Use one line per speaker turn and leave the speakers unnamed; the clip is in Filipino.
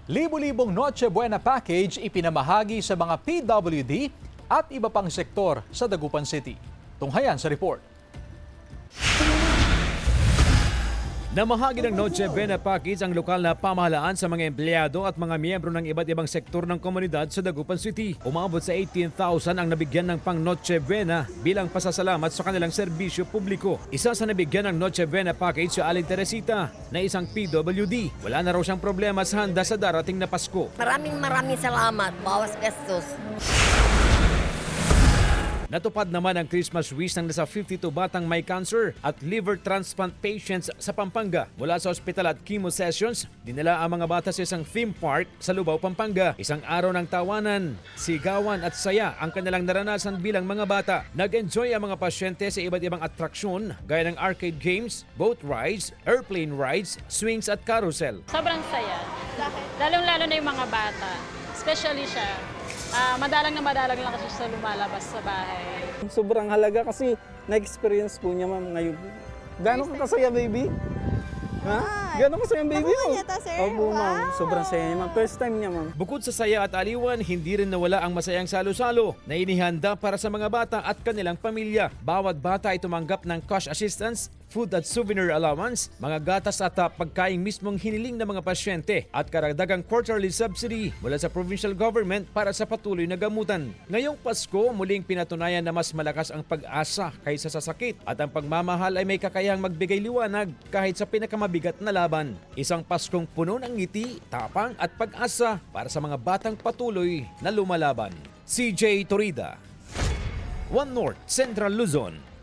Libo-libong Noche Buena package ipinamahagi sa mga PWD at iba pang sektor sa Dagupan City. Tunghayan sa report.
Namahagi ng Noche Buena package ang lokal na pamahalaan sa mga empleyado at mga miyembro ng iba't ibang sektor ng komunidad sa Dagupan City. Umabot sa 18,000 ang nabigyan ng pang Noche Buena bilang pasasalamat sa kanilang serbisyo publiko. Isa sa nabigyan ng Noche Buena package si Aling Teresita na isang PWD. Wala na raw siyang problema sa handa sa darating na Pasko.
Maraming salamat. Bawas gastos.
Natupad naman ang Christmas wish ng nasa 52 batang may cancer at liver transplant patients sa Pampanga. Mula sa ospital at chemo sessions, dinala ang mga bata sa isang theme park sa Lubao, Pampanga. Isang araw ng tawanan, sigawan at saya ang kanilang naranasan bilang mga bata. Nag-enjoy ang mga pasyente sa iba't ibang atraksyon gaya ng arcade games, boat rides, airplane rides, swings at carousel.
Sobrang saya. Lalong-lalo na yung mga bata. Especially siya. Madalang lang kasi sa lumalabas sa bahay.
Sobrang halaga kasi na-experience po niya, ma'am, ngayon. Gano'n ka kasaya, baby? Ha? Gano'n kasaya, baby?
Nakuha niya to, sir?
Opo, ma'am.
Wow.
Sobrang saya niya, ma'am. First time niya, ma'am.
Bukod sa saya at aliwan, hindi rin nawala ang masayang salo-salo na inihanda para sa mga bata at kanilang pamilya. Bawat bata ay tumanggap ng cash assistance, food at souvenir allowance, mga gatas at pagkain mismong hiniling ng mga pasyente at karagdagang quarterly subsidy mula sa provincial government para sa patuloy na gamutan. Ngayong Pasko, muling pinatunayan na mas malakas ang pag-asa kaysa sa sakit at ang pagmamahal ay may kakayahang magbigay liwanag kahit sa pinakamabigat na laban. Isang Paskong puno ng ngiti, tapang at pag-asa para sa mga batang patuloy na lumalaban. CJ Torida, One North, Central Luzon.